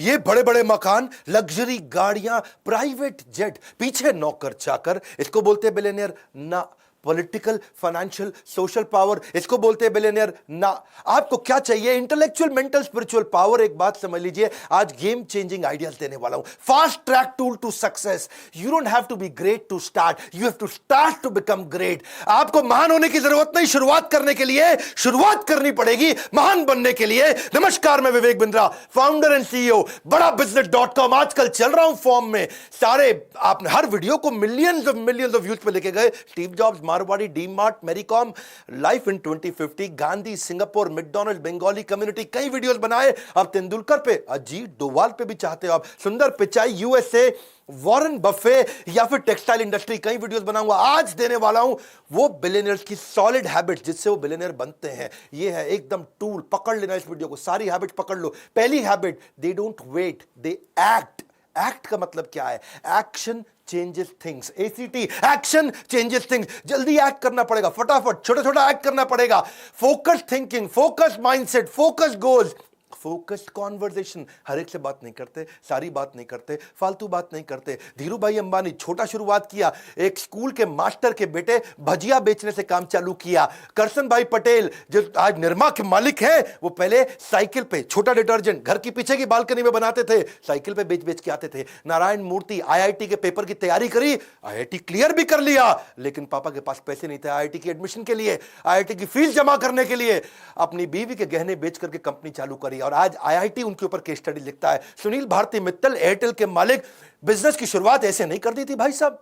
ये बड़े बड़े मकान, लग्जरी गाड़ियां, प्राइवेट जेट, पीछे नौकर चाकर, इसको बोलते हैं बिलियनियर ना। पॉलिटिकल, फाइनेंशियल, सोशल पावर, इसको बोलते हैं बिलियनियर ना। आपको क्या चाहिए? Intellectual, mental, spiritual power. एक बात समझ लीजिए, आज गेम चेंजिंग आइडियाज देने वाला हूं। Fast track tool to success. You don't have to be great to start, you have to start to become great. आपको महान होने की जरूरत नहीं, शुरुआत करने के लिए शुरुआत करनी पड़ेगी महान बनने के लिए। नमस्कार, मैं Vivek Bindra, founder and CEO बड़ा बिजनेस.com। आजकल चल रहा हूं फॉर्म में। सारे आपने हर वीडियो को मिलियंस ऑफ व्यूज पे लेके गए। Steve Jobs, Marwari, DMart, Mary Kom, life in 2050, Gandhi, Singapore, McDonald, Bengali community, कई वीडियोस बनाए। अब तेंदुलकर पे, अजीत डोवाल पे भी चाहते हो आप, सुंदर पिचाई, यूएसए, वॉरेन बफे, या फिर टेक्सटाइल इंडस्ट्री, कई वीडियोस बनाऊंगा। आज देने वाला हूं वो बिलियनियर्स की सॉलिड हैबिट्स जिससे वो बिलियनियर बनते हैं। ये है एकदम टूल, पकड़ लेना इस वीडियो को, सारी हैबिट्स पकड़ लो। पहली habit, they don't wait, they act. Act का मतलब क्या है? Action changes things. A C T, action changes things. जल्दी एक्ट करना पड़ेगा, फटाफट छोटा छोटा एक्ट करना पड़ेगा। Focus thinking, focus mindset, focus goals, focused conversation. हर एक से बात नहीं करते, सारी बात नहीं करते, फालतू बात नहीं करते। धीरू भाई अंबानी छोटा शुरुआत किया, एक स्कूल के मास्टर के बेटे भजिया बेचने से काम चालू किया। करसन भाई पटेल जो आज निरमा के मालिक हैं, वो पहले साइकिल पे छोटा डिटर्जेंट घर की पीछे की बालकनी में बनाते थे, साइकिल पे बेच बेच के आते थे। नारायण मूर्ति आईआईटी के पेपर की तैयारी करी, आईआईटी क्लियर भी कर लिया, लेकिन पापा के पास पैसे नहीं थे आईआईटी की एडमिशन के लिए, आईआईटी की फीस जमा करने के लिए। अपनी बीवी के गहने बेच करके कंपनी चालू करी और आज आईआईटी उनके ऊपर केस स्टडी लिखता है। सुनील भारती मित्तल, एयरटेल के मालिक, बिजनेस की शुरुआत ऐसे नहीं कर दी थी भाई साहब।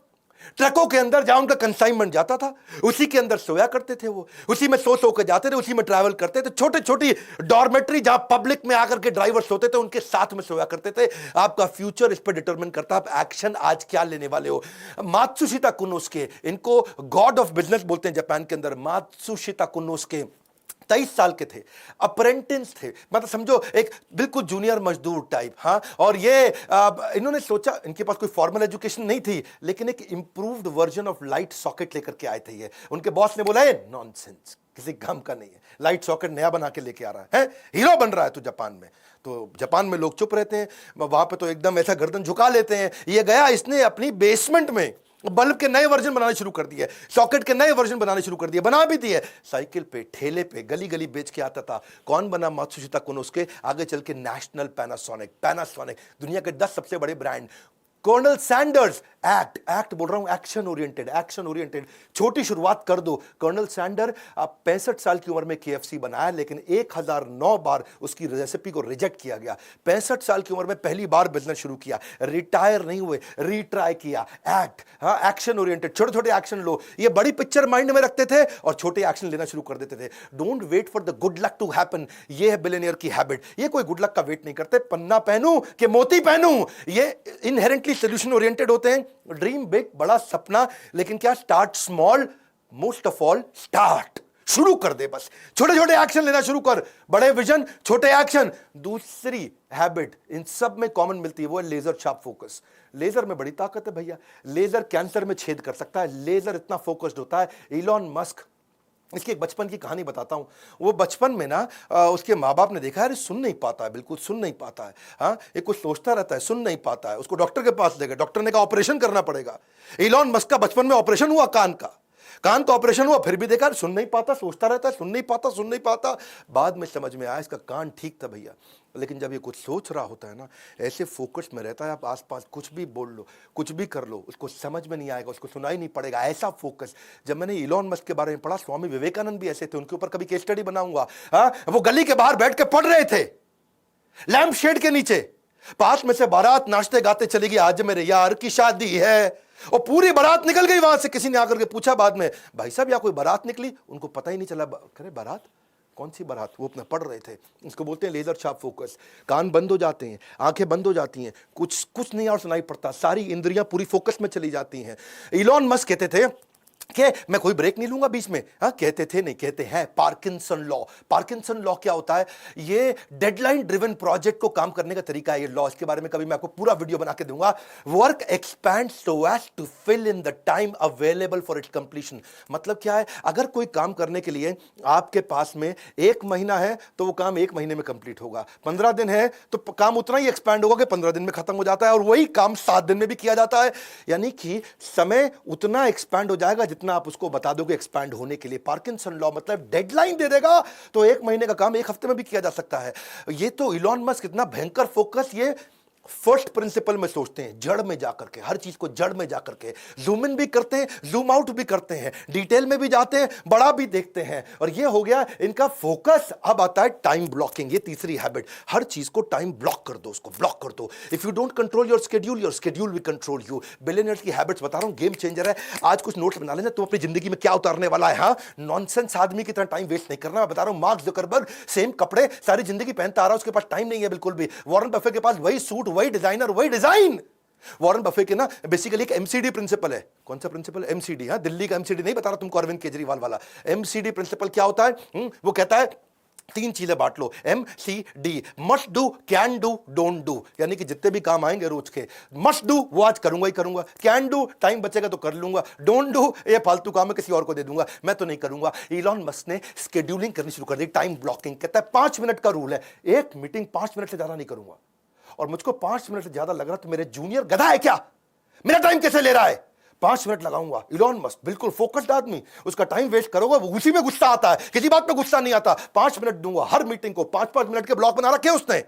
ट्रकों के अंदर जहां उनका कंसाइनमेंट जाता था, उसी के अंदर सोया करते थे वो, उसी में सो के जाते थे, उसी में ट्रैवल करते थे। छोटे छोटी डॉर्मेट्री जहां पब्लिक में आकर के ड्राइवर सोते थे, उनके साथ में सोया करते थे। आपका फ्यूचर इस पर डिटरमिन करता है आप एक्शन आज क्या लेने वाले हो। मात्सुशिता कुनोस्के, इनको गॉड ऑफ बिजनेस बोलते हैं जापान के अंदर। मात्सुशिता कुनोस्के 23 साल के थे, अप्रेंटिस थे, मतलब समझो एक बिल्कुल जूनियर मजदूर टाइप। हाँ, और ये इन्होंने सोचा, इनके पास कोई फॉर्मल एजुकेशन नहीं थी, लेकिन एक improved version of light socket लेकर के आए थे ये। उनके बॉस ने बोला, ये नॉनसेंस, किसी काम का नहीं है, लाइट सॉकेट नया बना के लेके आ रहा है, हीरो बन रहा है तू जापान में। तो जापान में लोग चुप रहते हैं, वहां पे तो एकदम ऐसा गर्दन झुका लेते हैं। ये गया, इसने अपनी बेसमेंट में बल्ब के नए वर्जन बनाने शुरू कर दिए, सॉकेट के नए वर्जन बनाने शुरू कर दिए, बना भी दिए। साइकिल पे, ठेले पे, गली गली बेच के आता था। कौन बना? मात्सुशिता कुनोस्के। आगे चल के नेशनल पैनासोनिक, दुनिया के 10 सबसे बड़े ब्रांड। कर्नल सैंडर्स, एक्ट बोल रहा हूं, एक्शन ओरिएंटेड। छोटी शुरुआत कर दो। कर्नल सैंडर 65 साल की उम्र में केएफसी बनाया, लेकिन 1009 बार उसकी रेसिपी को रिजेक्ट किया गया। 65 साल की उम्र में पहली बार बिजनेस शुरू किया, रिटायर नहीं हुए, रीट्राई किया। एक्ट, हाँ, एक्शन ओरिएंटेड, छोटे छोटे एक्शन लो। ये बड़ी पिक्चर माइंड में रखते थे और छोटे एक्शन लेना शुरू कर देते थे। Don't wait for the good luck to happen, ये है बिलियनियर की हैबिट। ये कोई गुड लक का वेट नहीं करते, पन्ना पहनूं कि मोती पहनूं, ये इनहेरेंटली सोल्यूशन ओरिएंटेड होते हैं। ड्रीम बिग, बड़ा सपना, लेकिन क्या? Start small, most of all start, शुरू कर दे बस। छोटे छोटे एक्शन लेना शुरू कर, बड़े विजन, छोटे एक्शन। दूसरी हैबिट इन सब में कॉमन मिलती है, वो है लेजर शार्प फोकस। लेजर में बड़ी ताकत है भैया, लेजर कैंसर में छेद कर सकता है, लेजर इतना फोकस्ड होता है। इलॉन मस्क, इसकी एक बचपन की कहानी बताता हूं। वो बचपन में ना उसके माँ बाप ने देखा है, सुन नहीं पाता है, बिल्कुल सुन नहीं पाता है। हाँ, एक कुछ सोचता रहता है, सुन नहीं पाता है। उसको डॉक्टर के पास ले गए, डॉक्टर ने कहा ऑपरेशन करना पड़ेगा। इलॉन मस्क का बचपन में ऑपरेशन हुआ, कान का ऑपरेशन हुआ, फिर भी देखा सुन नहीं पाता, सोचता रहता है, सुन नहीं पाता। बाद में समझ में आया इसका कान ठीक था भैया। लेकिन जब ये कुछ सोच रहा होता है ना, ऐसे फोकस में रहता है, आप आसपास कुछ भी बोल लो, कुछ भी कर लो, उसको समझ में नहीं आएगा, उसको सुनाई नहीं पड़ेगा, ऐसा फोकस। जब मैंने इलॉन मस्क के बारे में पढ़ा, स्वामी विवेकानंद भी ऐसे थे, उनके ऊपर कभी केस स्टडी बनाऊंगा। हाँ, वो गली के बाहर बैठ के पढ़ रहे थे, लैंप शेड के नीचे। पास में से बारात नाचते गाते चली गई, आज मेरे यार की शादी है, और पूरी बारात निकल गई वहां से। किसी ने आकर के पूछा बाद में, भाई साहब यहाँ कोई बारात निकली? उनको पता ही नहीं चला। करे बारात? कौन सी बारात? वो अपना पढ़ रहे थे। इसको बोलते हैं लेजर शार्प फोकस। कान बंद हो जाते हैं, आंखें बंद हो जाती हैं, कुछ नहीं और सुनाई पड़ता, सारी इंद्रियां पूरी फोकस में चली जाती हैं। इलॉन मस्क कहते थे कि मैं कोई ब्रेक नहीं लूंगा बीच में। हाँ, कहते थे नहीं, कहते हैं पार्किंसन लॉ। पार्किंसन लॉ क्या होता है? ये डेडलाइन ड्रिवन प्रोजेक्ट को काम करने का तरीका है ये लॉ। इसके बारे में कभी मैं आपको पूरा वीडियो बना के दूंगा। Work expand so as to fill in the time available for its completion. मतलब क्या है? अगर कोई काम करने के लिए आपके पास में 1 महीना है तो वो काम 1 महीने में कंप्लीट होगा। 15 दिन है तो काम उतना ही एक्सपैंड होगा कि 15 दिन में खत्म हो जाता है, और वही काम 7 दिन में भी किया जाता है। यानी कि समय उतना एक्सपैंड हो जाएगा जितना आप उसको बता दोगे एक्सपैंड होने के लिए। पार्किंसन लॉ मतलब डेडलाइन दे देगा तो 1 महीने का काम 1 हफ्ते में भी किया जा सकता है। ये तो इलॉन मस्क इतना भयंकर फोकस ये फर्स्ट प्रिंसिपल में सोचते हैं, जड़ में जाकर के, हर चीज को जड़ में जाकर के जूम इन भी करते हैं, जूम आउट भी करते हैं, डिटेल में भी जाते हैं, बड़ा भी देखते हैं। और ये हो गया इनका फोकस। अब आता है टाइम ब्लॉकिंग, ये तीसरी हैबिट। हर चीज को टाइम ब्लॉक कर दो, उसको ब्लॉक कर दो। If you don't control your schedule will control you. Billionaires की हैबिट्स बता रहा हूं, गेम चेंजर है। आज कुछ नोट्स बना लेना, तुम अपनी जिंदगी में क्या उतारने वाला है। हाँ, नॉनसेंस आदमी की तरह टाइम वेस्ट नहीं करना। मैं बता रहा हूं, मार्क जुकरबर्ग सेम कपड़े सारी जिंदगी पहनता आ रहा है, उसके पास टाइम नहीं है बिल्कुल भी। वॉरेन बफे के पास वही सूट, वही डिजाइनर, वही डिजाइन। वॉरेन बफे के ना बेसिकली एक एमसीडी प्रिंसिपल है। कौन सा प्रिंसिपल? एमसीडी। हाँ, दिल्ली का एमसीडी नहीं बता रहा तुमको, अरविंद केजरीवाल वाला। एमसीडी प्रिंसिपल क्या होता है? वो कहता है 3 चीजें बांट लो, MCD। Must do, can do, don't do. यानी कि जितने भी काम आएंगे रोज के, मस्ट डू वो आज करूंगा ही करूंगा, कैन डू टाइम बचेगा तो कर लूंगा, डोंट डू ये फालतू काम है किसी और को दे दूंगा, मैं तो नहीं करूंगा। इलॉन मस्क ने स्केड्यूलिंग करनी शुरू कर दी, टाइम ब्लॉकिंग। कहता है 5 मिनट का रूल है, एक मीटिंग 5 मिनट से ज्यादा नहीं करूंगा। और मुझको 5 मिनट से ज्यादा लग रहा तो मेरे जूनियर गधा है क्या, मेरा टाइम कैसे ले रहा है? 5 मिनट लगाऊंगा। इलॉन मस्क बिल्कुल फोकस्ड आदमी, उसका टाइम वेस्ट करोगे वो उसी में गुस्सा आता है, किसी बात पे गुस्सा नहीं आता। 5 मिनट दूंगा हर मीटिंग को, 5-5 मिनट के ब्लॉक बना रखे उसने।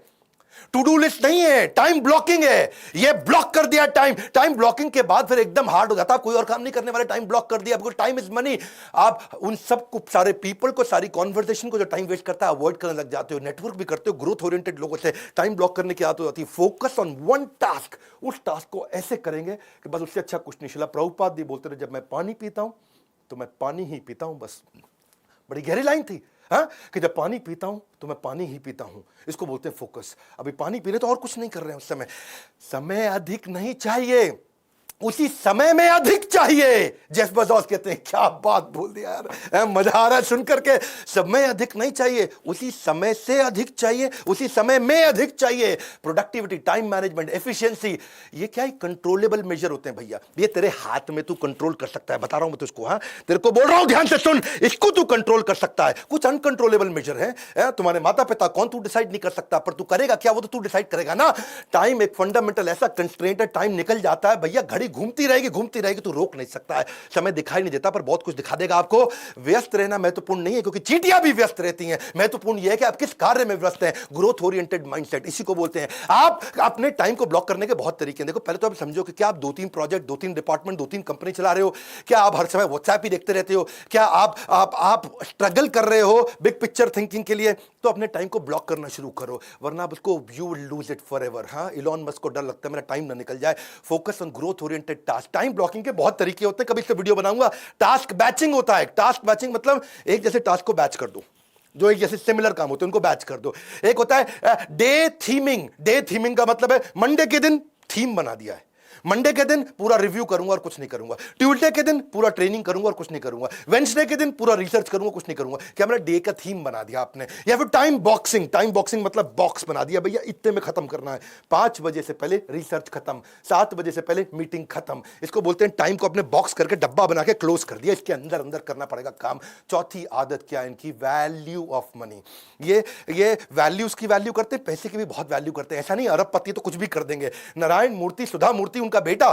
टू डू लिस्ट नहीं है, टाइम ब्लॉकिंग है। ये ब्लॉक कर दिया टाइम। टाइम ब्लॉकिंग के बाद फिर एकदम हार्ड हो जाता है, कोई और काम नहीं करने वाले, टाइम ब्लॉक कर दिया। Because time is money. आप उन सब को, सारे पीपल को, सारी कॉन्वर्सेशन को जो टाइम वेस्ट करता है अवॉइड करने लग जाते हो, नेटवर्क भी करते हो ग्रोथ ओरिएंटेड लोगों से। टाइम ब्लॉक करने की आदत हो जाती है। फोकस ऑन वन टास्क, उस टास्क को ऐसे करेंगे कि बस उससे अच्छा कुछ नहीं। शिला प्रभुपाद भी बोलते थे, जब मैं पानी पीता हूं तो मैं पानी ही पीता हूं, बस। बड़ी गहरी लाइन थी। हाँ, कि जब पानी पीता हूं तो मैं पानी ही पीता हूं। इसको बोलते हैं फोकस। अभी पानी पी रहे तो और कुछ नहीं कर रहे हैं उस समय। समय अधिक नहीं चाहिए, उसी समय में अधिक चाहिए। जेफ बेज़ोस कहते हैं, क्या बात बोल दिया यार, मजा आ रहा है सुन करके। समय अधिक नहीं चाहिए, उसी समय से अधिक चाहिए, उसी समय में अधिक चाहिए। प्रोडक्टिविटी, टाइम मैनेजमेंट, एफिशिएंसी, ये क्या है? कंट्रोलेबल मेजर होते हैं भैया। ये तेरे हाथ में, तू कंट्रोल कर सकता है। बता रहा हूं मैं तुझको, हाँ, तेरे को बोल रहा हूं, ध्यान से सुन। इसको तू कंट्रोल कर सकता है। कुछ अनकंट्रोलेबल मेजर है, तुम्हारे माता पिता कौन, तू डिसाइड नहीं कर सकता, पर तू करेगा क्या वो तो तू डिसाइड करेगा ना। टाइम एक फंडामेंटल ऐसा कंस्ट्रेंट है, टाइम निकल जाता है भैया, घड़ी घूमती रहेगी, तू रोक नहीं सकता है। समय दिखाई नहीं देता पर बहुत कुछ दिखा देगा आपको। व्यस्त रहना महत्वपूर्ण नहीं है, क्योंकि चींटियां भी व्यस्त रहती हैं। महत्वपूर्ण यह है कि आप किस कार्य में व्यस्त हैं। ग्रोथ ओरिएंटेड माइंडसेट, इसी को बोलते हैं। आप अपने टाइम को ब्लॉक करने के बहुत तरीके हैं। देखो, पहले तो आप समझो कि क्या आप 2-3 प्रोजेक्ट, 2-3 डिपार्टमेंट, 2-3 कंपनी चला रहे हो? क्या आप हर समय व्हाट्सएप ही देखते रहते हो? क्या आप स्ट्रगल कर रहे हो बिग पिक्चर थिंकिंग के लिए? तो अपने टाइम को ब्लॉक करना शुरू करो, वरना आप उसको you will lose it forever. हाँ, इलॉन मस्क को डर लगता है मेरा टाइम ना निकल जाए। Focus on growth oriented task. Time blocking के बहुत तरीके होते हैं, कभी इससे वीडियो बनाऊंगा। टास्क बैचिंग होता है। टास्क बैचिंग मतलब एक जैसे टास्क को बैच कर दो, जो एक जैसे सिमिलर काम होते हैं उनको बैच कर दो। एक होता है डे थीमिंग। डे थीमिंग का मतलब है मंडे के दिन थीम बना दिया है, मंडे के दिन पूरा रिव्यू करूंगा और कुछ नहीं करूंगा, ट्यूसडे के दिन पूरा ट्रेनिंग करूंगा और कुछ नहीं करूंगा, वेडनेसडे के दिन पूरा रिसर्च करूंगा, कुछ नहीं करूंगा। क्या मेरा डे का थीम बना दिया आपने? या फिर टाइम बॉक्सिंग। टाइम बॉक्सिंग मतलब बॉक्स बना दिया, भैया इतने में खत्म करना है, 5 बजे से पहले रिसर्च खत्म, 7 बजे से पहले मीटिंग खत्म। इसको बोलते हैं टाइम को अपने बॉक्स करके डब्बा बना के क्लोज कर दिया, इसके अंदर अंदर करना पड़ेगा काम। चौथी आदत क्या है इनकी? Value of money. ये वैल्यूज की वैल्यू करते हैं, पैसे की भी बहुत वैल्यू करते हैं। ऐसा नहीं अरबपति तो कुछ भी कर देंगे। नारायण मूर्ति, सुधा मूर्ति उनका बेटा,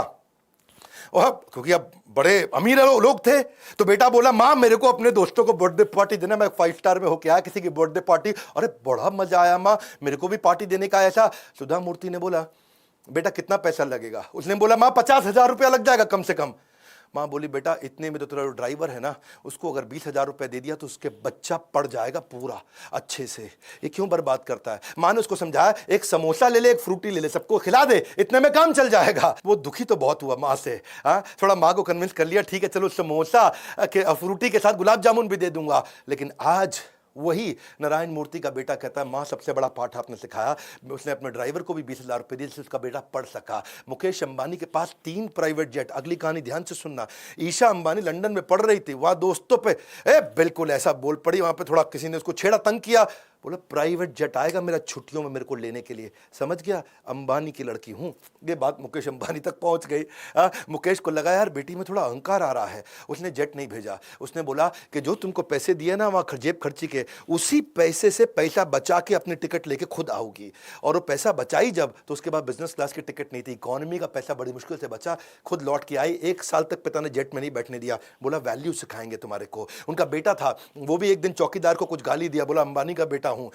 और क्योंकि अब बड़े अमीर लोग थे, तो बेटा बोला, माँ मेरे को अपने दोस्तों को बर्थडे पार्टी देना, मैं 5 स्टार में होके आया किसी की बर्थडे पार्टी, अरे बड़ा मजा आया माँ, मेरे को भी पार्टी देने का। ऐसा सुधा मूर्ति ने बोला, बेटा कितना पैसा लगेगा? उसने बोला, माँ 50,000 रुपया लग जाएगा कम से कम। माँ बोली, बेटा इतने में तो तेरा ड्राइवर है ना, उसको अगर 20,000 रुपये दे दिया तो उसके बच्चा पड़ जाएगा पूरा अच्छे से, ये क्यों बर्बाद करता है? माँ ने उसको समझाया, एक समोसा ले ले, एक फ्रूटी ले ले, सबको खिला दे, इतने में काम चल जाएगा। वो दुखी तो बहुत हुआ माँ से, हाँ, थोड़ा माँ को कन्विंस कर लिया, ठीक है चलो समोसा फ्रूटी के साथ गुलाब जामुन भी दे दूंगा। लेकिन आज वही नारायण मूर्ति का बेटा कहता है माँ सबसे बड़ा पाठ आपने सिखाया। उसने अपने ड्राइवर को भी 20,000 रुपये दिए जिससे उसका बेटा पढ़ सका। मुकेश अंबानी के पास 3 प्राइवेट जेट। अगली कहानी ध्यान से सुनना। ईशा अंबानी लंदन में पढ़ रही थी, वहां दोस्तों पे बिल्कुल ऐसा बोल पड़ी, वहां पे थोड़ा किसी ने उसको छेड़ा, तंग किया, बोला प्राइवेट जेट आएगा मेरा छुट्टियों में मेरे को लेने के लिए। समझ गया, अंबानी की लड़की हूं। ये बात मुकेश अंबानी तक पहुंच गई। मुकेश को लगा यार बेटी में थोड़ा अहंकार आ रहा है, उसने जेट नहीं भेजा। उसने बोला कि जो तुमको पैसे दिए ना वहां जेब खर्ची के, उसी पैसे से पैसा बचा के अपनी टिकट लेके खुद आओगी। और वो पैसा बचाई जब, तो उसके बाद बिजनेस क्लास की टिकट नहीं थी, इकोनॉमी का पैसा बड़ी मुश्किल से बचा, खुद लौट के आई। 1 साल तक पिता ने जेट में नहीं बैठने दिया, बोला वैल्यू सिखाएंगे तुम्हारे को। उनका बेटा था, वो भी एक दिन चौकीदार को कुछ गाली दिया, बोला अंबानी का बेटा हूं।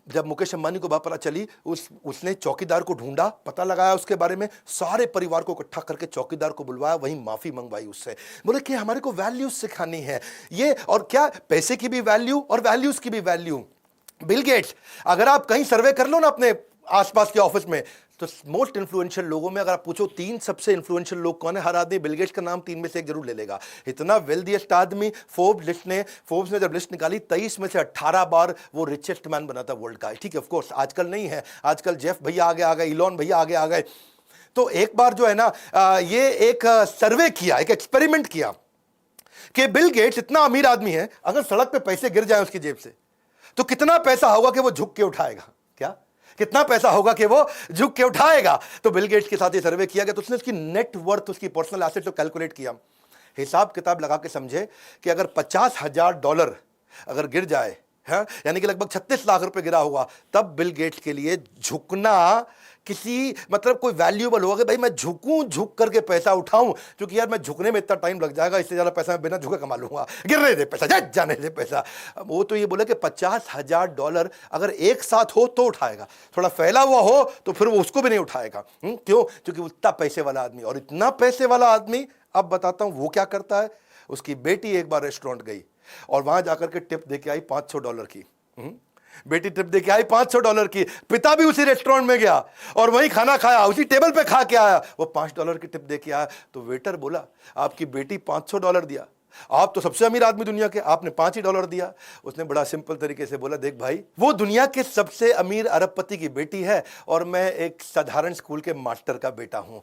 जब मुकेश अंबानी को बात पता चली, उसने चौकीदार को ढूंढा, पता लगाया उसके बारे में, सारे परिवार को इकट्ठा करके चौकीदार को बुलवाया, वहीं माफी मंगवाई उससे। बोले कि हमारे को वैल्यूज सिखानी है ये, और क्या पैसे की भी वैल्यू और वैल्यूज की भी वैल्यू। बिल गेट्स, अगर आप कहीं सर्वे कर लो ना अपने आसपास के ऑफिस में, तो मोस्ट इन्फ्लुएंशियल लोगों में अगर आप पूछो 3 सबसे इन्फ्लुएंशियल लोग कौन है, हर आदमी बिल गेट्स का नाम 3 में से एक जरूर ले लेगा। इतना वेल्दीएस्ट आदमी। फोर्ब्स ने जब लिस्ट निकाली 23 में से 18 बार वो रिचेस्ट मैन बना था वर्ल्ड का। ठीक है, ऑफ कोर्स आजकल नहीं है, आजकल जेफ भैया आगे आ गए, इलॉन भैया आगे आ गए। तो एक बार जो है ना ये एक सर्वे किया, एक एक्सपेरिमेंट किया कि बिल गेट्स इतना अमीर आदमी है, अगर सड़क पे पैसे गिर जाए उसकी जेब से तो कितना पैसा होगा कि वो झुक के उठाएगा। क्या कितना पैसा होगा कि वो झुक के उठाएगा। तो बिल गेट्स के साथ ये सर्वे किया गया, तो उसने उसकी नेट वर्थ, उसकी पर्सनल एसेट को कैलकुलेट किया, हिसाब किताब लगा के समझे कि अगर $50,000 अगर गिर जाए, है यानी कि लगभग 36 लाख रुपए गिरा होगा, तब बिल गेट्स के लिए झुकना किसी मतलब कोई वैल्यूएबल होगा कि भाई मैं झुकूं, झुक करके पैसा उठाऊं, क्योंकि यार मैं झुकने में इतना टाइम लग जाएगा, इससे ज्यादा पैसा मैं बिना झुके कमा लूंगा, गिरने दे पैसा, जाने दे पैसा। वो तो ये बोले कि $50,000 अगर एक साथ हो तो उठाएगा, थोड़ा फैला हुआ हो तो फिर वो उसको भी नहीं उठाएगा। क्यों? क्योंकि उतना पैसे वाला आदमी, और इतना पैसे वाला आदमी, अब बताता हूं वो क्या करता है। उसकी बेटी एक बार रेस्टोरेंट गई और वहां जाकर के टिप देके आई $500 की। बेटी टिप देके आई $500 की, पिता भी उसी रेस्टोरेंट में गया और वहीं खाना खाया, उसी टेबल पे खा के आया, वो $5 की टिप देके आया। तो वेटर बोला आपकी बेटी $500 दिया, आप तो सबसे अमीर आदमी दुनिया के, आपने $5 ही दिया। उसने बड़ा सिंपल तरीके से बोला देख भाई, वो दुनिया के सबसे अमीर अरबपति की बेटी है और मैं एक साधारण स्कूल के मास्टर का बेटा हूं।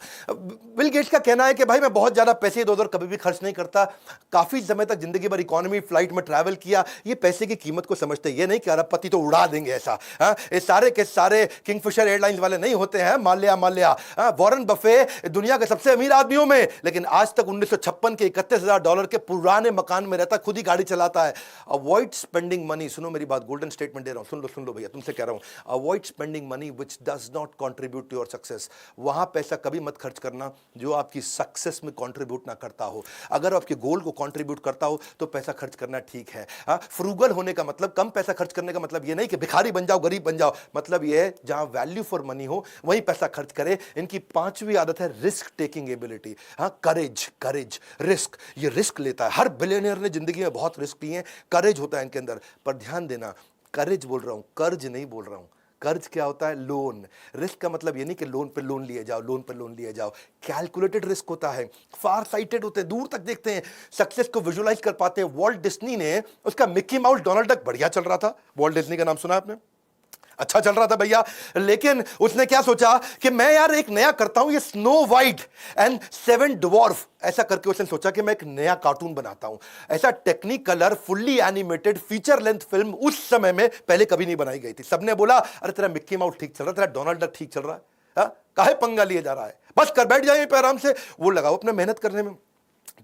बिल गेट्स का कहना है कि भाई मैं बहुत ज्यादा पैसे इधर उधर कभी भी खर्च नहीं करता, काफी समय तक जिंदगी भर इकोनॉमी फ्लाइट में ट्रैवल किया, ये पैसे की कीमत को समझते। ये नहीं कि अरबपति तो उड़ा देंगे ऐसा, ये सारे के सारे किंगफिशर एयरलाइंस वाले नहीं होते हैं, माल्या वॉरेन बफे दुनिया के सबसे अमीर आदमियों में, लेकिन आज तक 1956 के $31,000 के पुराने मकान में रहता, खुद ही गाड़ी चलाता है। अवॉइड स्पेंडिंग मनी, सुनो मेरी बात, गोल्डन स्टेटमेंट दे रहा हूं, सुन लो भैया, तुमसे कह रहा हूं, avoid spending money which does not contribute to your success. वहां पैसा कभी मत खर्च करना जो आपकी सक्सेस में कंट्रीब्यूट ना करता हो। अगर आपके गोल को कंट्रीब्यूट करता हो तो पैसा खर्च करना ठीक है। फ्रूगल होने का मतलब, कम पैसा खर्च करने का मतलब ये नहीं कि भिखारी बन जाओ, गरीब बन जाओ, मतलब ये है जहां वैल्यू फॉर मनी हो वहीं पैसा खर्च करे। इनकी 5वीं आदत है रिस्क टेकिंग एबिलिटी। करेज, रिस्क, ये रिस्क लेता है। हर बिलियनियर ने जिंदगी में बहुत रिस्क लिए हैं, करेज होता है इनके अंदर। पर ध्यान देना, करेज बोल रहा हूं, कर्ज नहीं बोल रहा हूं। कर्ज क्या होता है? लोन। रिस्क का मतलब ये नहीं कि लोन पे लोन लिए जाओ, कैलकुलेटेड रिस्क होता है, फार साइटेड होते हैं, दूर तक देखते हैं, सक्सेस को विजुअलाइज कर पाते हैं। वॉल्ट डिज्नी ने, उसका मिक्की माउस डोनाल्ड डक बढ़िया चल रहा था, वॉल्ट डिज्नी का नाम सुना आपने, अच्छा चल रहा था भैया, लेकिन उसने क्या सोचा कि मैं यार एक नया करता हूं, ये स्नो वाइट एंड 7 ड्वार्फ, ऐसा करके उसने सोचा कि मैं एक नया कार्टून बनाता हूं। ऐसा Technicolor fully animated feature length film उस समय में पहले कभी नहीं बनाई गई थी। सबने बोला अरे तेरा मिक्की माउस ठीक चल रहा है, तेरा डोनाल्ड डक ठीक चल रहा है, काहे पंगा लिए जा रहा है, बस कर बैठ जाए पे आराम से। वो लगाओ अपने मेहनत करने में,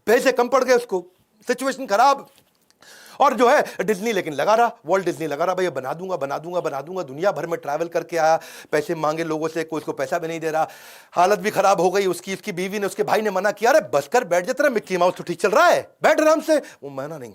पैसे कम पड़ गए उसको, सिचुएशन खराब। और जो है डिज्नी लेकिन लगा रहा, वॉल्ट डिज्नी लगा रहा, भैया बना दूंगा, दुनिया भर में ट्रैवल करके आया, पैसे मांगे लोगों से, कोई उसको पैसा भी नहीं दे रहा, हालत भी खराब हो गई उसकी। उसकी बीवी ने, उसके भाई ने मना किया, अरे बस कर बैठ जा, तेरा मिक्की माउस तो ठीक चल रहा है, बैठ आराम से। वो माना नहीं,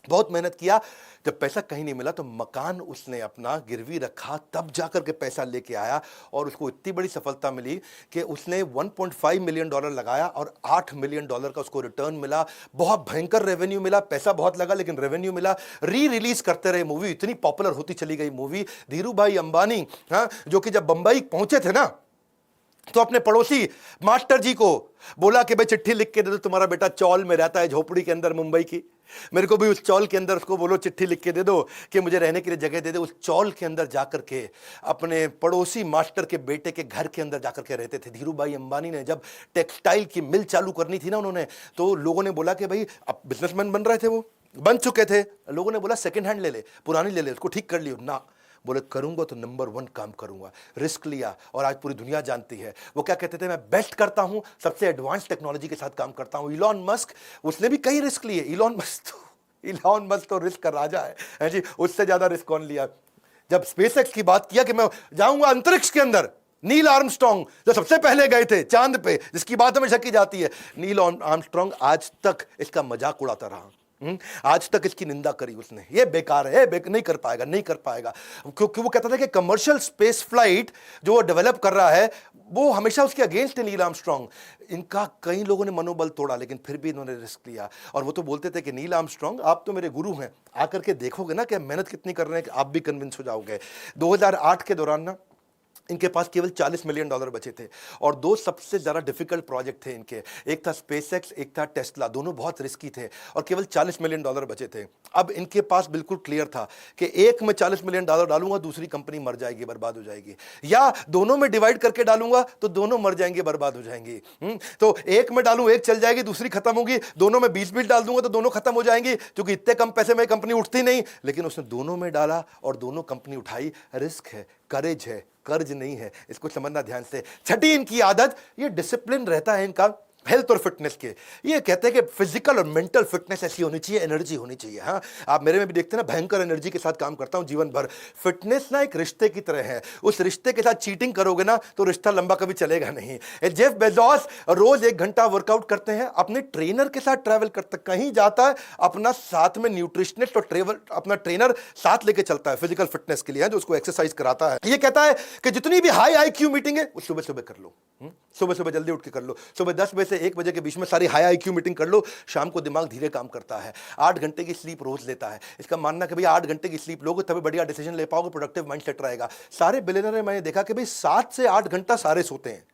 बहुत मेहनत किया, जब पैसा कहीं नहीं मिला तो मकान उसने अपना गिरवी रखा, तब जाकर के पैसा लेके आया। और उसको इतनी बड़ी सफलता मिली कि उसने $1.5 मिलियन लगाया और $8 मिलियन का उसको रिटर्न मिला। बहुत भयंकर रेवेन्यू मिला, पैसा बहुत लगा लेकिन रेवेन्यू मिला। रिलीज करते रहे मूवी, इतनी पॉपुलर होती चली गई मूवी। धीरू भाई अंबानी, जो कि जब बंबई पहुंचे थे ना, तो अपने पड़ोसी मास्टर जी को बोला कि भाई चिट्ठी लिख के दे दो, तुम्हारा बेटा चौल में रहता है, झोपड़ी के अंदर मुंबई की, मेरे को भी उस चौल के अंदर उसको बोलो चिट्ठी लिख के दे दो कि मुझे रहने के लिए जगह दे दे। उस चौल के अंदर जाकर के अपने पड़ोसी मास्टर के बेटे के घर के अंदर जाकर के रहते थे। धीरू भाई अंबानी ने जब टेक्सटाइल की मिल चालू करनी थी ना उन्होंने, तो लोगों ने बोला कि भाई, अब बिजनेसमैन बन रहे थे, वो बन चुके थे, लोगों ने बोला सेकेंड हैंड ले ले, पुरानी ले ले, उसको ठीक कर लियो ना। बोले करूंगा तो नंबर 1 काम करूंगा। रिस्क लिया और आज पूरी दुनिया जानती है। वो क्या कहते थे, मैं बेस्ट करता हूं, सबसे एडवांस टेक्नोलॉजी के साथ काम करता हूं। इलॉन मस्क, उसने भी कई रिस्क लिए। इलॉन मस्क तो रिस्क का राजा है जी, उससे ज्यादा रिस्क कौन लिया। जब स्पेसएक्स की बात किया कि मैं जाऊंगा अंतरिक्ष के अंदर, नील आर्मस्ट्रांग जो सबसे पहले गए थे चांद पे, जिसकी बात हमेशा की जाती है, नील आर्मस्ट्रांग आज तक इसका मजाक उड़ाता रहा। आज तक इसकी निंदा करी उसने, ये बेकार है, नहीं कर पाएगा, नहीं कर पाएगा, क्योंकि वो कहता था कि कमर्शियल स्पेस फ्लाइट जो वो डेवलप कर रहा है वो हमेशा उसके अगेंस्ट है नील आर्मस्ट्रांग। इनका कई लोगों ने मनोबल तोड़ा, लेकिन फिर भी इन्होंने रिस्क लिया। और वो तो बोलते थे कि नील आर्मस्ट्रांग आप तो मेरे गुरु हैं, आकर के देखोगे ना कि मेहनत कितनी कर रहे हैं कि आप भी कन्विंस हो जाओगे। 2008 के दौरान ना इनके पास केवल $40 मिलियन बचे थे और 2 सबसे ज़्यादा डिफिकल्ट प्रोजेक्ट थे इनके, एक था स्पेसएक्स, एक था टेस्ला। दोनों बहुत रिस्की थे और केवल $40 मिलियन बचे थे। अब इनके पास बिल्कुल क्लियर था कि एक में $40 मिलियन डालूंगा, दूसरी कंपनी मर जाएगी, बर्बाद हो जाएगी, या दोनों में डिवाइड करके डालूंगा तो दोनों मर जाएंगे, बर्बाद हो जाएंगी। तो एक में डालूं, एक चल जाएगी, दूसरी खत्म होगी, दोनों में 20 डाल दूंगा तो दोनों खत्म हो जाएंगी, क्योंकि इतने कम पैसे में कंपनी उठती नहीं। लेकिन उसने दोनों में डाला और दोनों कंपनी उठाई। रिस्क है, करेज है, कर्ज नहीं है, इसको समझना ध्यान से। छठी इनकी आदत, ये डिसिप्लिन रहता है इनका हेल्थ और फिटनेस के। ये कहते हैं कि फिजिकल और मेंटल फिटनेस ऐसी होनी चाहिए, एनर्जी होनी चाहिए। हाँ, आप मेरे में भी देखते हैं ना, भयंकर एनर्जी के साथ काम करता हूं जीवन भर। फिटनेस ना एक रिश्ते की तरह है, उस रिश्ते के साथ चीटिंग करोगे ना तो रिश्ता लंबा कभी चलेगा नहीं। जेफ बेजोस रोज 1 घंटा वर्कआउट करते हैं, अपने ट्रेनर के साथ ट्रैवल करते, कहीं जाता है अपना साथ में न्यूट्रिशनिस्ट और अपना ट्रेनर साथ लेके चलता है फिजिकल फिटनेस के लिए, जो उसको एक्सरसाइज कराता है। ये कहता है कि जितनी भी हाई IQ मीटिंग है वो सुबह सुबह कर लो, सुबह सुबह जल्दी उठ के कर लो। सुबह 10 बजे से 1 बजे के बीच में सारी हाई IQ मीटिंग कर लो। शाम को दिमाग धीरे काम करता है। 8 घंटे की स्लीप रोज लेता है। इसका मानना कि भाई 8 घंटे की स्लीप लोगे तभी बढ़िया डिसीजन ले पाओगे, प्रोडक्टिव माइंडसेट रहेगा। सारे बिलियनर मैंने देखा कि भाई 7 से 8 घंटा सारे सोते हैं,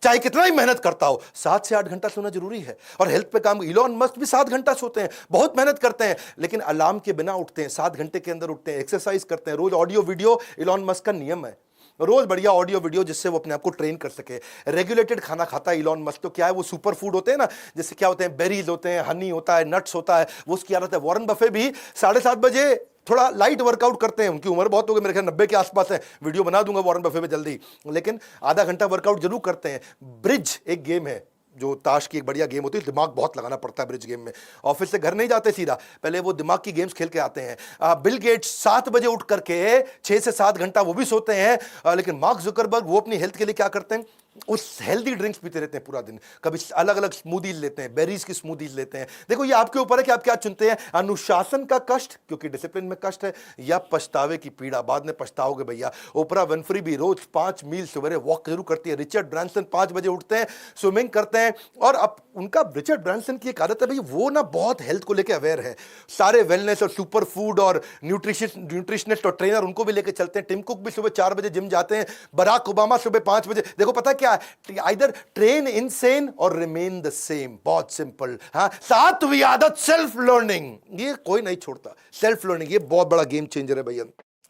चाहे कितना ही मेहनत करता हो, 7 से 8 घंटा सोना जरूरी है। और हेल्थ पे काम, इलॉन मस्क भी 7 घंटा सोते हैं, बहुत मेहनत करते हैं, लेकिन अलार्म के बिना उठते हैं, 7 घंटे के अंदर उठते हैं, एक्सरसाइज करते हैं, रोज ऑडियो वीडियो। इलॉन मस्क का नियम है रोज बढ़िया ऑडियो वीडियो, जिससे वो अपने आप को ट्रेन कर सके। रेगुलेटेड खाना खाता है इलॉन मस्क। तो क्या है, वो सुपर फूड होते हैं ना, जैसे क्या होते हैं, बेरीज होते हैं, हनी होता है, नट्स होता है, वो उसकी आदत है। वॉरेन बफे भी 7:30 बजे थोड़ा लाइट वर्कआउट करते हैं। उनकी उम्र बहुत हो गई, मेरे ख्याल 90 के आसपास है। वीडियो बना दूंगा वॉरेन बफे पे जल्दी, लेकिन आधा घंटा वर्कआउट जरूर करते हैं। ब्रिज एक गेम है, जो ताश की एक बढ़िया गेम होती है, दिमाग बहुत लगाना पड़ता है ब्रिज गेम में। ऑफिस से घर नहीं जाते सीधा, पहले वो दिमाग की गेम्स खेल के आते हैं। बिल गेट्स 7 बजे उठ करके 6 से 7 घंटा वो भी सोते हैं। लेकिन मार्क जुकरबर्ग वो अपनी हेल्थ के लिए क्या करते हैं, उस हेल्दी ड्रिंक्स पीते रहते हैं पूरा दिन। कभी अलग अलग स्मूदीज लेते हैं, बेरीज की स्मूदीज लेते हैं। देखो ये आपके ऊपर है कि आप क्या चुनते हैं, अनुशासन का कष्ट क्योंकि डिसिप्लिन में कष्ट है, या पछतावे की पीड़ा, बाद में पछताओगे भैया। ओपरा विनफ्री भी रोज 5 मील सवेरे वॉक जरूर करती है। रिचर्ड ब्रांसन 5 बजे उठते हैं, स्विमिंग करते हैं। और अब उनका, रिचर्ड ब्रांसन की एक आदत है भाई, वो ना बहुत हेल्थ को लेकर अवेयर है। सारे वेलनेस और सुपर फूड और न्यूट्रिशनिस्ट और ट्रेनर उनको भी लेकर चलते हैं। टिम कुक भी सुबह 4 बजे जिम जाते हैं। बराक ओबामा सुबह 5 बजे। देखो पता क्या है, आइदर ट्रेन इनसेन और रिमेन द सेम। बहुत सिंपल। हाँ, 7वीं आदत सेल्फ लर्निंग, ये कोई नहीं छोड़ता। सेल्फ लर्निंग ये बहुत बड़ा गेम चेंजर है भैया।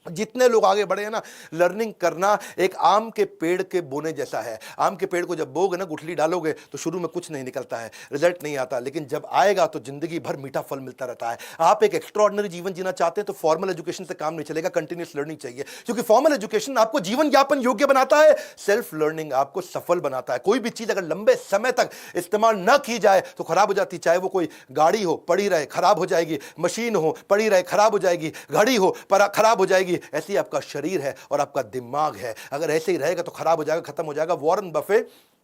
जितने लोग आगे बढ़े हैं ना, लर्निंग करना एक आम के पेड़ के बोने जैसा है। आम के पेड़ को जब बोगे ना, गुठली डालोगे तो शुरू में कुछ नहीं निकलता है, रिजल्ट नहीं आता, लेकिन जब आएगा तो जिंदगी भर मीठा फल मिलता रहता है। आप एक एक्स्ट्राऑर्डिनरी जीवन जीना चाहते हैं तो फॉर्मल एजुकेशन से काम नहीं चलेगा, कंटिन्यूअस लर्निंग चाहिए, क्योंकि फॉर्मल एजुकेशन आपको जीवन यापन योग्य बनाता है, सेल्फ लर्निंग आपको सफल बनाता है। कोई भी चीज अगर लंबे समय तक इस्तेमाल न की जाए तो खराब हो जाती है। चाहे वो कोई गाड़ी हो, पड़ी रहे खराब हो जाएगी, मशीन हो पड़ी रहे खराब हो जाएगी, घड़ी हो पर खराब हो जाएगी। ऐसी आपका शरीर है और आपका दिमाग है, अगर ऐसे ही रहेगा तो खराब हो जाएगा, खत्म हो जाएगा। वॉरेन बफे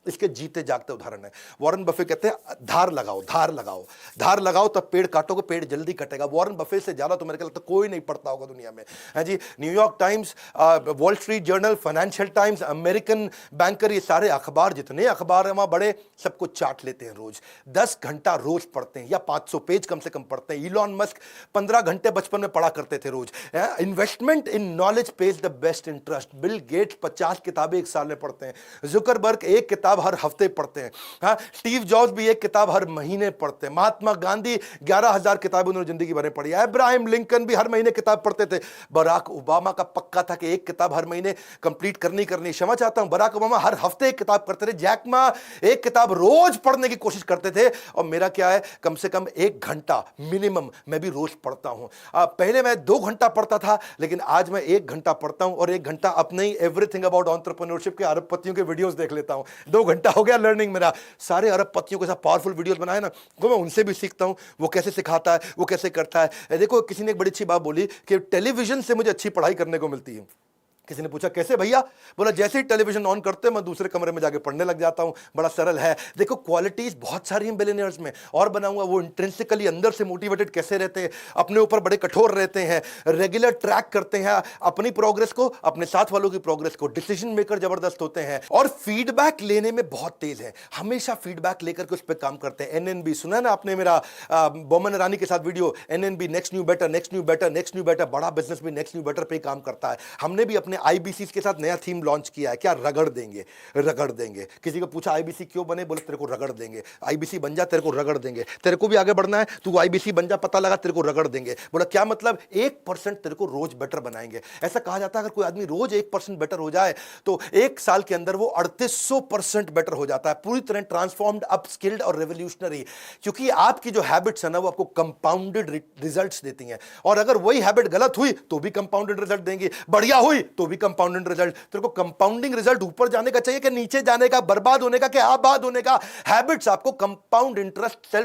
इसके जीते जागते उदाहरण है। वॉरेन बफे कहते हैं धार लगाओ, धार लगाओ, धार लगाओ, तब पेड़ काटोगे, पेड़ जल्दी कटेगा। वॉरेन बफे से ज्यादा तो मेरे को लगता है कोई नहीं पढ़ता होगा दुनिया में, है जी। New York times, Wall Street Journal, financial times, American banker, ये सारे अखबार, जितने अखबार हैं वहां बड़े, सबको चाट लेते हैं रोज। 10 घंटा रोज पढ़ते हैं, या 500 पेज कम से कम पढ़ते हैं। इलॉन मस्क 15 घंटे बचपन में पढ़ा करते थे रोज। Investment in knowledge pays the best interest. Bill Gates 50 किताबें एक साल में पढ़ते हैं। जुकरबर्ग एक किताब हर हफ्ते पढ़ते हैं। हाँ, स्टीव जॉब्स भी एक किताब हर महीने पढ़ते हैं। महात्मा गांधी 11,000 किताबें उन्होंने जिंदगी भर में पढ़ी है। अब्राहम लिंकन भी हर महीने किताब पढ़ते थे। बराक ओबामा का पक्का था कि एक किताब हर महीने कंप्लीट करनी क्षमा चाहता हूं, बराक ओबामा हर हफ्ते एक किताब करते थे। जैक मा एक किताब रोज पढ़ने की कोशिश करते थे। और मेरा क्या है, कम से कम 1 घंटा मिनिमम मैं भी रोज पढ़ता हूं। पहले मैं 2 घंटा पढ़ता था, लेकिन आज मैं 1 घंटा पढ़ता हूं, और 1 घंटा अपने ही एवरीथिंग अबाउट एंटरप्रेन्योरशिप के अरबपतियों के वीडियोस देख लेता हूं। 2 घंटा हो गया लर्निंग मेरा। सारे अरबपतियों के साथ पावरफुल वीडियोस बनाए ना, वो मैं उनसे भी सीखता हूं, वो कैसे सिखाता है, वो कैसे करता है। देखो, किसी ने एक बड़ी अच्छी बात बोली कि टेलीविजन से मुझे अच्छी पढ़ाई करने को मिलती है। किसी ने पूछा कैसे भैया, बोला जैसे ही टेलीविजन ऑन करते हैं मैं दूसरे कमरे में जाके पढ़ने लग जाता हूं। बड़ा सरल है। देखो, क्वालिटीज बहुत सारी हैं बिलियनियर्स में, और बनाऊंगा। वो इंट्रिंसिकली अंदर से मोटिवेटेड कैसे रहते हैं, अपने ऊपर बड़े कठोर रहते हैं, रेगुलर ट्रैक करते हैं अपनी प्रोग्रेस को, अपने साथ वालों की प्रोग्रेस को, डिसीजन मेकर जबरदस्त होते हैं, और फीडबैक लेने में बहुत तेज है। हमेशा फीडबैक लेकर के उस पर काम करते हैं। एनएनबी सुना ना आपने मेरा बोमन ईरानी के साथ video, NNB next new better, next new better, next new better. बड़ा बिजनेस भी नेक्स्ट न्यू बेटर पे काम करता है। हमने भी अपने आईबीसी के साथ नया थीम लॉन्च किया है, क्या, रगड़ देंगे, रगड़ देंगे। किसी को पूछा आईबीसी क्यों बने, बोले तेरे को रगड़ देंगे। आईबीसी बन जा, तेरे को रगड़ देंगे। तेरे को भी आगे बढ़ना है, तू आईबीसी बन जा, पता लगा, तेरे को रगड़ देंगे। बोला क्या मतलब, 1% तेरे को रोज बेटर बनाएंगे। ऐसा कहा जाता है अगर कोई आदमी रोज 1% बेटर हो जाए तो 1 साल के अंदर वो 3800% बेटर हो जाता है, पूरी तरह ट्रांसफॉर्म्ड, अपस्किल्ड और रेवोल्यूशनरी। क्योंकि आपकी जो हैबिट्स है ना, वो आपको कंपाउंडेड रिजल्ट्स देती हैं, और अगर वही हैबिट गलत हुई तो भी कंपाउंडेड रिजल्ट देंगी, बढ़िया हुई तो भी कंपाउंडेड रिजल्ट। तेरे को कंपाउंडिंग रिजल्ट ऊपर जाने का चाहिए कि नीचे जाने का, बर्बाद होने का कि आबाद होने का। हैबिट्स आपको कंपाउंड इंटरेस्ट,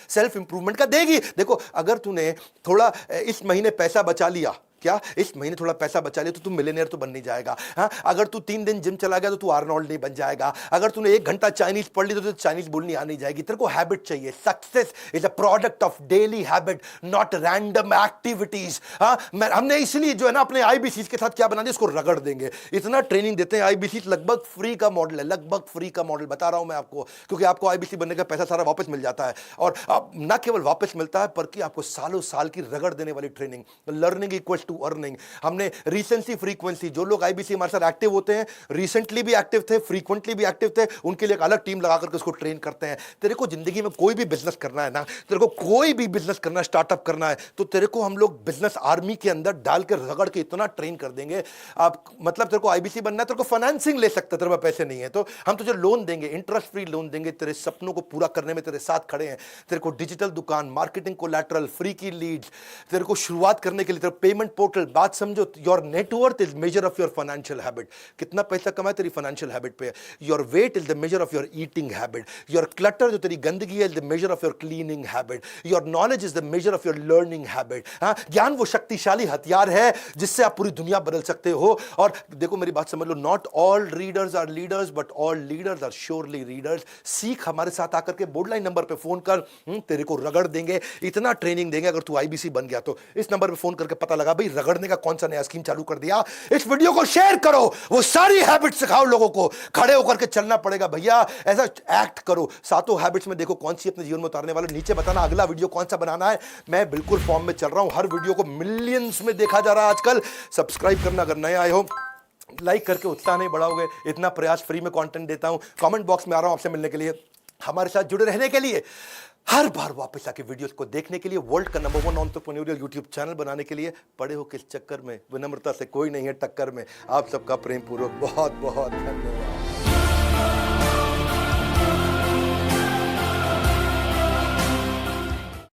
सेल्फ इंप्रूवमेंट का देगी। देखो, अगर तूने थोड़ा इस महीने पैसा बचा लिया, क्या इस महीने थोड़ा पैसा बचा लिया, तो तू मिलियनेयर तो बन नहीं जाएगा। हाँ, अगर तू 3 दिन जिम चला गया तो तू आर्नोल्ड नहीं बन जाएगा। अगर तूने 1 घंटा चाइनीज पढ़ ली तो तुझे चाइनीज बोलनी आनी जाएगी। तेरे को हैबिट चाहिए। Success is a product of daily habit, not random activities. हाँ, हमने इसलिए जो है ना अपने आईबीसी के साथ क्या बना दिया, इसको रगड़ देंगे। इतना ट्रेनिंग देते हैं आईबीसी, लगभग फ्री का मॉडल है, लगभग फ्री का मॉडल बता रहा हूं मैं आपको, क्योंकि आपको आईबीसी बनने का पैसा सारा वापस मिल जाता है। और न केवल वापस मिलता है, बल्कि आपको सालों साल की रगड़ देने वाली training. Learning equals to earning. हमने रिसेंसी फ्रीक्वेंसी, जो लोग आईबीसी हमारे साथ एक्टिव होते हैं, रिसेंटली भी एक्टिव थे, फ्रीक्वेंटली भी एक्टिव थे, उनके लिए एक अलग टीम लगा करके उसको ट्रेन करते हैं। तेरे को जिंदगी में कोई भी बिजनेस करना है ना, तेरे को कोई भी बिजनेस करना है, स्टार्टअप करना है, तो तेरे को हम लोग बिजनेस आर्मी के अंदर डाल के रगड़ के इतना ट्रेन कर देंगे। आप मतलब तेरे को आईबीसी बनना है, तेरे को फाइनेंसिंग ले सकते, तेरे पास पैसे नहीं है तो हम तुझे लोन देंगे, इंटरेस्ट फ्री लोन देंगे, तेरे सपनों को पूरा करने में तेरे साथ खड़े हैं। तेरे को डिजिटल दुकान, मार्केटिंग कोलैटरल, फ्री की लीड्स, तेरे को शुरुआत करने के लिए तेरे पेमेंट पोर्टल। बात समझो, your net worth is measure of your financial habit. कितना पैसा कमाए तेरी फाइनेंशियल हैबिट पे। Your weight is the measure of your eating habit. Your clutter, जो तेरी गंदगी है, is the measure of your cleaning habit. Your knowledge is the measure of your learning habit. हाँ, ज्ञान वो शक्तिशाली हथियार है जिससे आप पूरी दुनिया बदल सकते हो। और देखो मेरी बात समझ लो, not all readers are leaders, but all leaders are surely readers. सीख, हमारे साथ आकर के बोर्ड लाइन नंबर पे फोन कर, तेरे को रगड़ देंगे, इतना ट्रेनिंग देंगे। अगर तू आईबीसी बन गया तो इस नंबर पे फोन करके पता लगा भाई रगड़ने का कौन सा नया स्कीम चालू कर दिया। इस वीडियो को शेयर करो, वो सारी हैबिट सिखाओ लोगों को। खड़े होकर के चलना पड़ेगा भैया, ऐसा एक्ट करो। सातों हैबिट्स में देखो कौन सी अपने जीवन में उतारने वाले। नीचे बताना अगला वीडियो कौन सा बनाना है। मैं बिल्कुल फॉर्म में चल रहा हूं, हर वीडियो को मिलियंस में देखा जा रहा है आजकल। सब्सक्राइब करना अगर नए आए हो, लाइक करके उत्साह नहीं बढ़ाओगे। इतना प्रयास, फ्री में कंटेंट देता हूं। कमेंट बॉक्स में आ रहा हूं आपसे मिलने के लिए, हमारे साथ जुड़े रहने के लिए, हर बार वापस आके वीडियोस को देखने के लिए, वर्ल्ड का नंबर 1 एंटरप्रेन्योरियल यूट्यूब चैनल बनाने के लिए। पड़े हो किस चक्कर में, विनम्रता से कोई नहीं है टक्कर में। आप सबका प्रेम पूर्वक बहुत बहुत धन्यवाद।